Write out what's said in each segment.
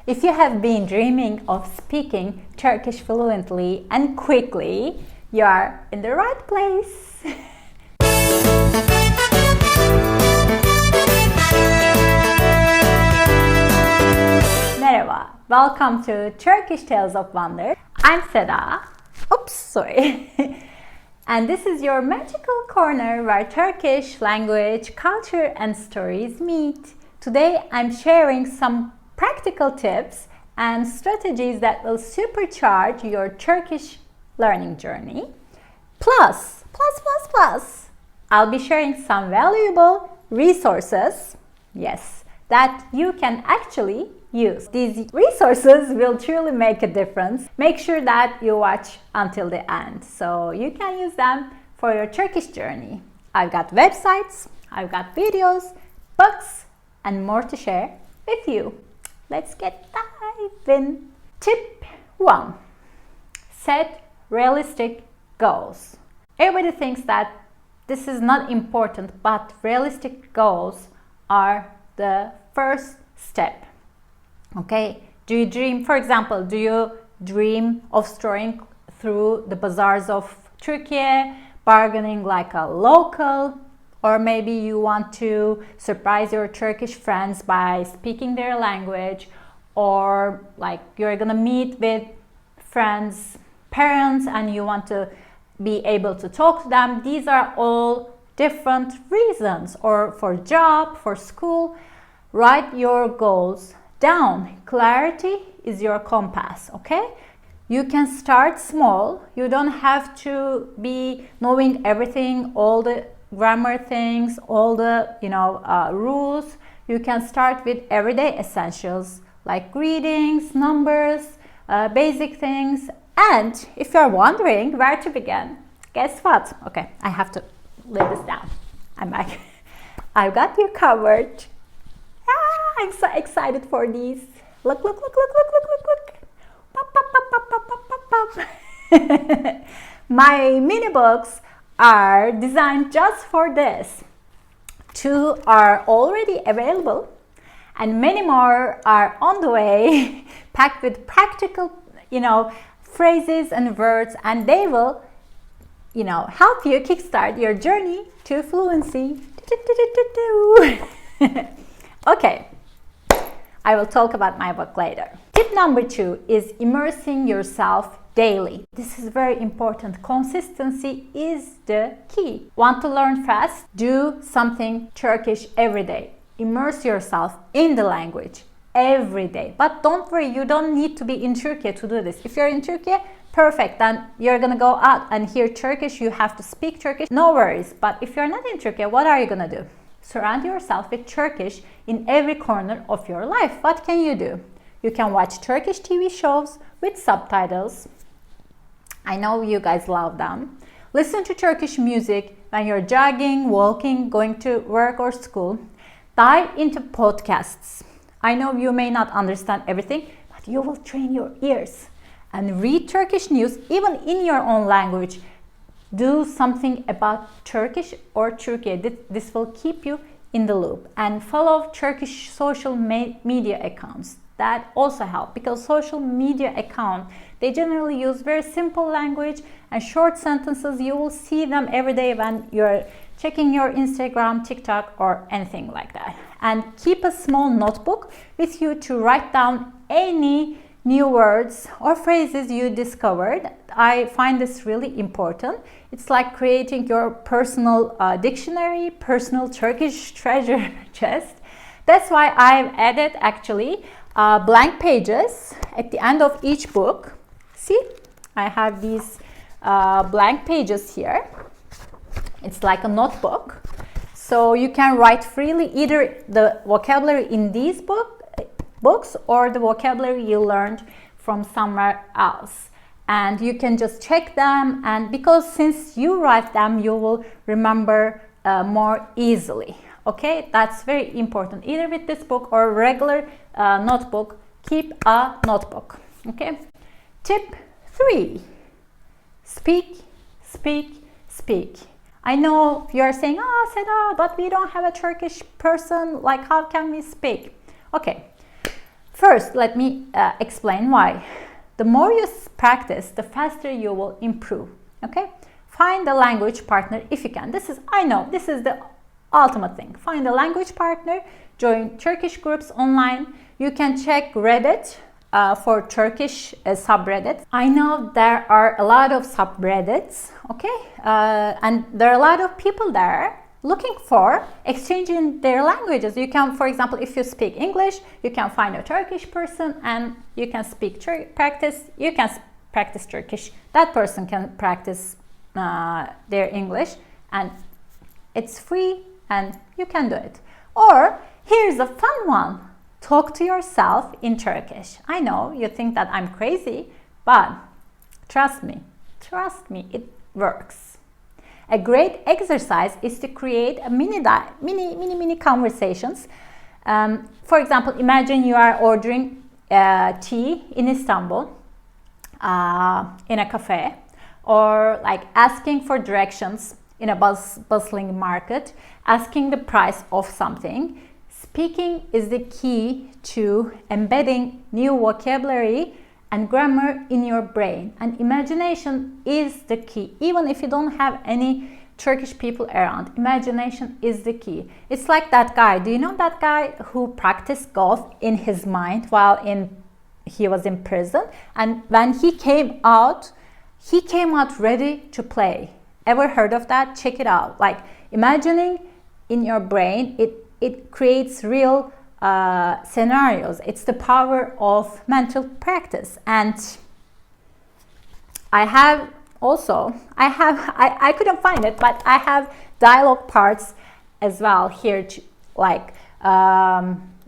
If you have been dreaming of speaking Turkish fluently and quickly, you are in the right place. Merhaba, welcome to Turkish Tales of Wonder. I'm Seda. Oops, sorry. And this is your magical corner where Turkish language, culture, and stories meet. Today I'm sharing some practical tips and strategies that will supercharge your Turkish learning journey. Plus, I'll be sharing some valuable resources, yes, that you can actually use. These resources will truly make a difference. Make sure that you watch until the end so you can use them for your Turkish journey. I've got websites, I've got videos, books, and more to share with you. Let's get diving. Tip 1. Set realistic goals. Everybody thinks that this is not important, but realistic goals are the first step. Okay, do you dream, for example, do you dream of strolling through the bazaars of Turkey, bargaining like a local? Or maybe you want to surprise your Turkish friends by speaking their language, or like you're gonna meet with friends' parents and you want to be able to talk to them. These are all different reasons, or for job, for school. Write your goals down. Clarity is your compass, okay? You can start small. You don't have to be knowing everything, all the grammar things, all the rules. You can start with everyday essentials like greetings, numbers, basic things. And if you're wondering where to begin, guess what? Okay, I have to lay this down. I'm back. I've got you covered. I'm so excited for these. Look. Pop, pop, pop, pop, pop, pop, pop, pop. My mini books are designed just for this. 2 are already available and many more are on the way, packed with practical, phrases and words, and they will, help you kickstart your journey to fluency. Okay, I will talk about my book later. Tip number 2 is immersing yourself daily. This is very important. Consistency is the key. Want to learn fast? Do something Turkish every day. Immerse yourself in the language every day. But don't worry, you don't need to be in Turkey to do this. If you're in Turkey, perfect. Then you're gonna go out and hear Turkish. You have to speak Turkish. No worries. But if you're not in Turkey, what are you gonna do? Surround yourself with Turkish in every corner of your life. What can you do? You can watch Turkish TV shows with subtitles. I know you guys love them. Listen to Turkish music when you're jogging, walking, going to work or school. Dive into podcasts. I know you may not understand everything, but you will train your ears. And read Turkish news even in your own language. Do something about Turkish or Turkey. This will keep you in the loop. And follow Turkish social media accounts. That also help, because social media account, they generally use very simple language and short sentences. You will see them every day when you're checking your Instagram, TikTok, or anything like that. And keep a small notebook with you to write down any new words or phrases you discovered. I find this really important. It's like creating your personal dictionary, personal Turkish treasure chest. That's why I've added actually blank pages at the end of each book. See, I have these blank pages here. It's like a notebook. So you can write freely either the vocabulary in these books or the vocabulary you learned from somewhere else. And you can just check them, and because since you write them, you will remember more easily. Okay, that's very important. Either with this book or regular notebook, keep a notebook. Okay. Tip 3. Speak. I know you're saying, Seda, but we don't have a Turkish person. Like, how can we speak? Okay. First, let me explain why. The more you practice, the faster you will improve. Okay? Find a language partner if you can. I know, this is the ultimate thing. Find a language partner, join Turkish groups online. You can check Reddit for Turkish subreddits. I know there are a lot of subreddits, okay? And there are a lot of people there looking for exchanging their languages. You can, for example, if you speak English, you can find a Turkish person and you can you can practice Turkish. That person can practice their English, and it's free and you can do it. Or here's a fun one. Talk to yourself in Turkish. I know you think that I'm crazy, but trust me, it works. A great exercise is to create a mini conversations. For example, imagine you are ordering tea in Istanbul in a cafe, or like asking for directions in a bustling market, asking the price of something. Speaking is the key to embedding new vocabulary and grammar in your brain, and imagination is the key. Even if you don't have any Turkish people around, imagination is the key. It's like that guy. Do you know that guy who practiced golf in his mind while he was in prison, and when he came out ready to play? Ever heard of that? Check it out. Like, imagining in your brain, it creates real scenarios. It's the power of mental practice. And I couldn't find it, but I have dialogue parts as well here, like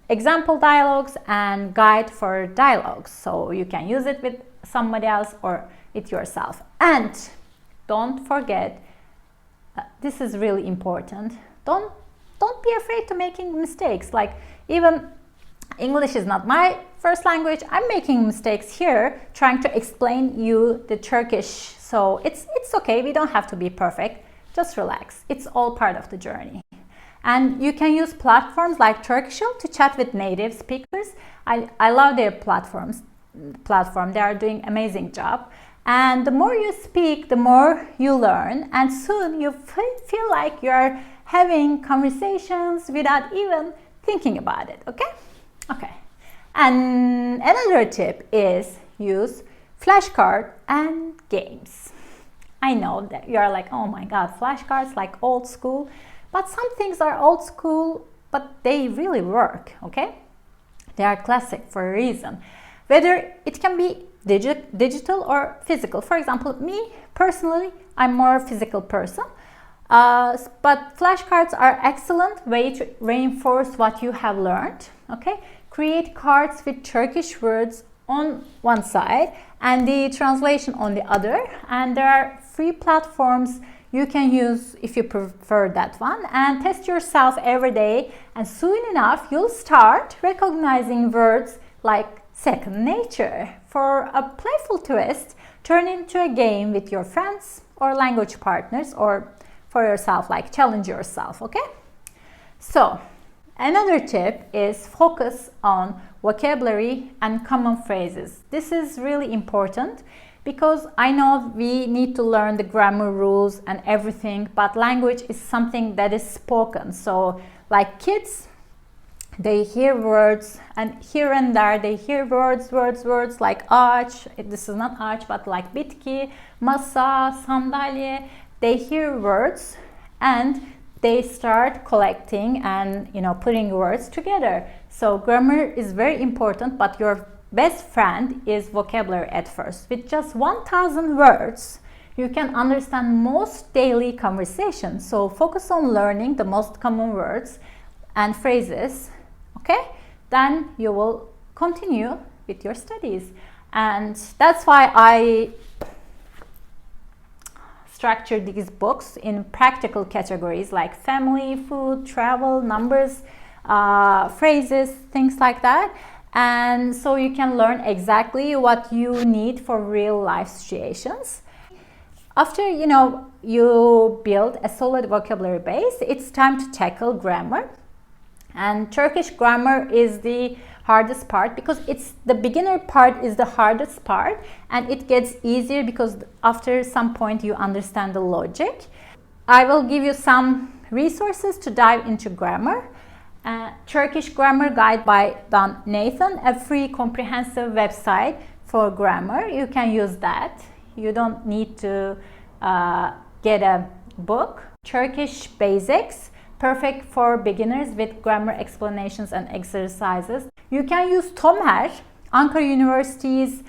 example dialogues and guide for dialogues, so you can use it with somebody else or with yourself. And don't forget, this is really important, don't be afraid to making mistakes. Like, even English is not my first language, I'm making mistakes here trying to explain you the Turkish, so it's okay, we don't have to be perfect, just relax, it's all part of the journey. And you can use platforms like Turkishal to chat with native speakers. I love their platform, they are doing amazing job. And the more you speak, the more you learn, and soon you feel like you're having conversations without even thinking about it, okay? Okay. And another tip is use flashcards and games. I know that you're like, oh my god, flashcards, like old school, but some things are old school, but they really work, okay? They are classic for a reason. Whether it can be digital or physical. For example, me personally, I'm more a physical person, but flashcards are excellent way to reinforce what you have learned, okay? Create cards with Turkish words on one side and the translation on the other, and there are free platforms you can use if you prefer that one, and test yourself every day, and soon enough you'll start recognizing words like second nature. For a playful twist, turn into a game with your friends or language partners, or for yourself, like challenge yourself, okay? So another tip is focus on vocabulary and common phrases. This is really important because I know we need to learn the grammar rules and everything, but language is something that is spoken. So like kids, they hear words, and here and there they hear words like ağaç, this is not ağaç, but like bitki, masa, sandalye. They hear words and they start collecting and putting words together. So grammar is very important, but your best friend is vocabulary at first. With just 1,000 words, you can understand most daily conversations. So focus on learning the most common words and phrases, okay? Then you will continue with your studies. And that's why I structure these books in practical categories like family, food, travel, numbers, phrases, things like that. And so you can learn exactly what you need for real life situations. After you build a solid vocabulary base, it's time to tackle grammar. And Turkish grammar is the hardest part, because it's the beginner part is the hardest part, and it gets easier because after some point you understand the logic. I will give you some resources to dive into grammar. Turkish Grammar Guide by Don Nathan, a free comprehensive website for grammar. You can use that. You don't need to get a book. Turkish Basics, perfect for beginners with grammar explanations and exercises. You can use Tomer, Ankara University's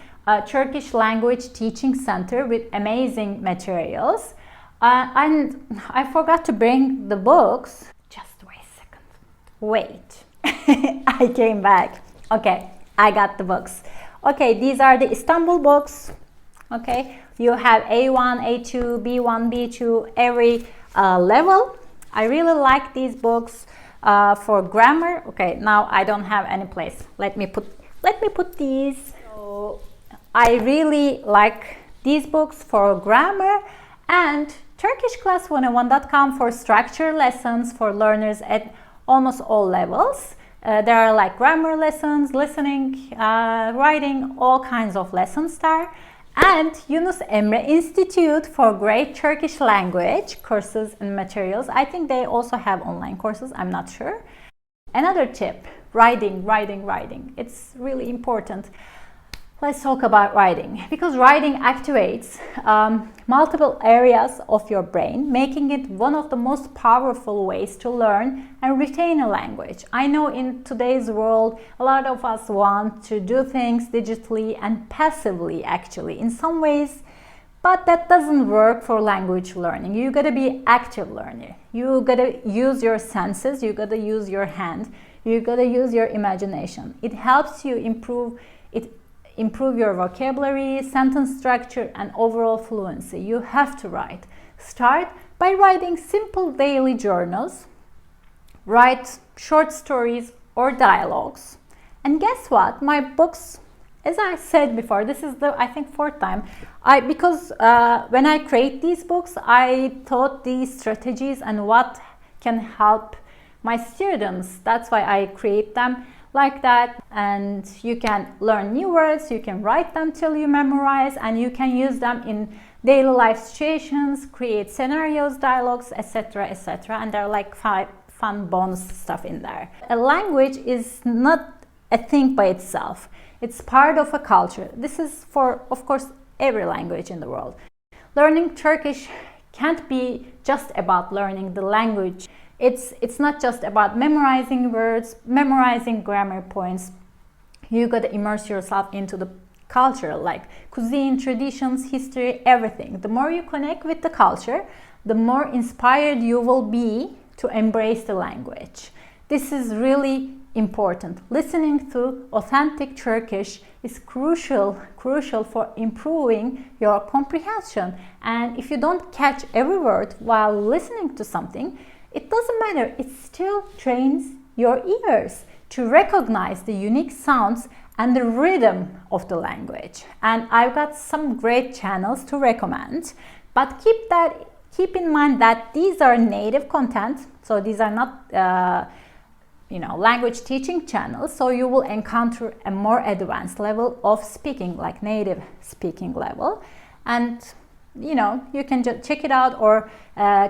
Turkish Language Teaching Center, with amazing materials. And I forgot to bring the books. Just wait a second. Wait. I came back. Okay, I got the books. Okay, these are the Istanbul books. Okay, you have A1, A2, B1, B2, every level. I really like these books for grammar. Okay, now I don't have any place. Let me put these. So I really like these books for grammar, and TurkishClass101.com for structure lessons for learners at almost all levels. There are like grammar lessons, listening, writing, all kinds of lessons there. And Yunus Emre Institute for great Turkish language courses and materials. I think they also have online courses, I'm not sure. Another tip, writing. It's really important. Let's talk about writing, because writing activates multiple areas of your brain, making it one of the most powerful ways to learn and retain a language. I know in today's world, a lot of us want to do things digitally and passively, actually, in some ways, but that doesn't work for language learning. You gotta be active learner. You gotta use your senses, you gotta use your hand, you gotta use your imagination. It helps you improve your vocabulary, sentence structure, and overall fluency. You have to write. Start by writing simple daily journals. Write short stories or dialogues. And guess what? My books, as I said before, this is the, I think, fourth time. Because when I create these books, I taught these strategies and what can help my students. That's why I create them like that, and you can learn new words, you can write them till you memorize, and you can use them in daily life situations, create scenarios, dialogues, etc., etc. And there are like 5 fun bonus stuff in there. A language is not a thing by itself. It's part of a culture. This is for, of course, every language in the world. Learning Turkish can't be just about learning the language. It's not just about memorizing words, memorizing grammar points. You gotta immerse yourself into the culture, like cuisine, traditions, history, everything. The more you connect with the culture, the more inspired you will be to embrace the language. This is really important. Listening to authentic Turkish is crucial for improving your comprehension. And if you don't catch every word while listening to something, it doesn't matter, it still trains your ears to recognize the unique sounds and the rhythm of the language. And I've got some great channels to recommend, but keep in mind that these are native content, so these are not language teaching channels, so you will encounter a more advanced level of speaking, like native speaking level. And you can just check it out, or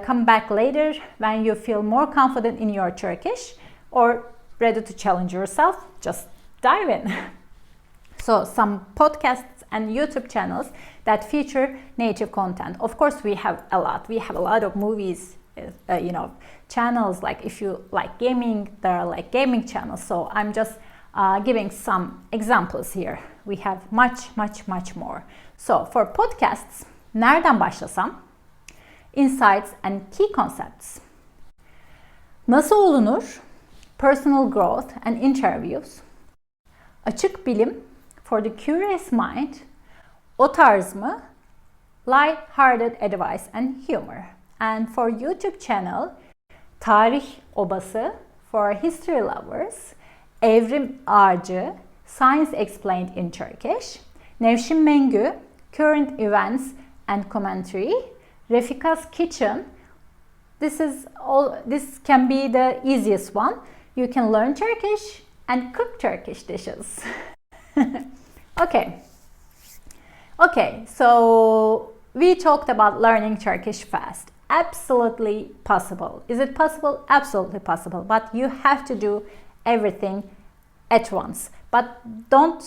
come back later when you feel more confident in your Turkish or ready to challenge yourself. Just dive in. So some podcasts and YouTube channels that feature native content. Of course, we have a lot. We have a lot of movies, channels. Like if you like gaming, there are like gaming channels. So I'm just giving some examples here. We have much more. So for podcasts, Nereden Başlasam, Insights and Key Concepts. Nasıl Olunur, Personal Growth and Interviews. Açık Bilim, for the curious mind. Tarz Mı, Lighthearted advice and humor. And for YouTube channel, Tarih Obası, for history lovers. Evrim, Ağacı, Science Explained in Turkish. Nevşin Mengü, Current Events and Commentary. Refika's Kitchen. This can be the easiest one. You can learn Turkish and cook Turkish dishes. Okay, so we talked about learning Turkish fast. Absolutely possible. Is it possible? Absolutely possible. But you have to do everything at once. But don't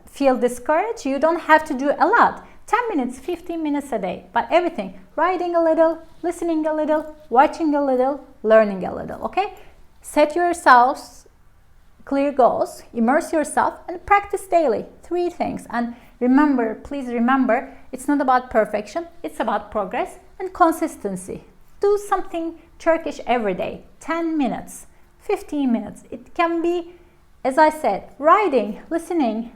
feel discouraged. You don't have to do a lot. 10 minutes, 15 minutes a day. But everything. Writing a little, listening a little, watching a little, learning a little. Okay? Set yourselves clear goals, immerse yourself, and practice daily. 3 things. And remember, please remember, it's not about perfection, it's about progress and consistency. Do something Turkish every day. 10 minutes, 15 minutes. It can be, as I said, writing, listening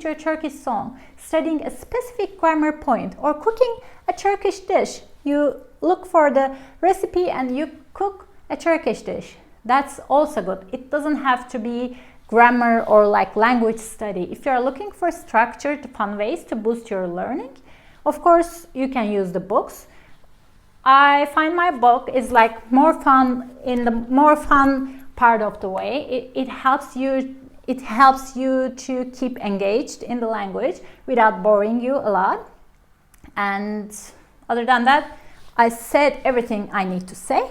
to a Turkish song, studying a specific grammar point, or cooking a Turkish dish. You look for the recipe and you cook a Turkish dish. That's also good. It doesn't have to be grammar or like language study. If you're looking for structured, fun ways to boost your learning, of course, you can use the books. I find my book is like more fun in the more fun part of the way. It helps you to keep engaged in the language without boring you a lot. And other than that, I said everything I need to say.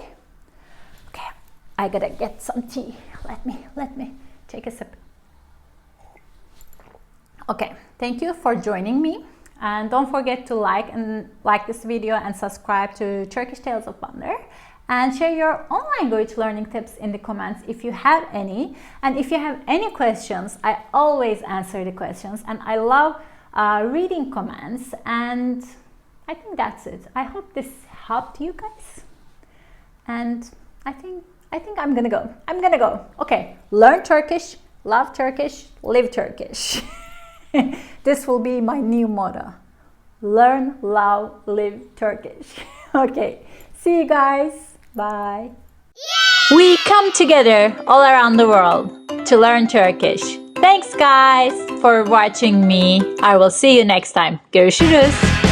Okay, I gotta get some tea. Let me take a sip. Okay, thank you for joining me. And don't forget to like this video and subscribe to Turkish Tales of Wonder. And share your own language learning tips in the comments if you have any. And if you have any questions, I always answer the questions. And I love reading comments. And I think that's it. I hope this helped you guys. And I think I'm gonna go. Okay, learn Turkish, love Turkish, live Turkish. This will be my new motto. Learn, love, live Turkish. Okay, see you guys. Bye. We come together all around the world to learn Turkish. Thanks guys for watching me. I will see you next time. Görüşürüz.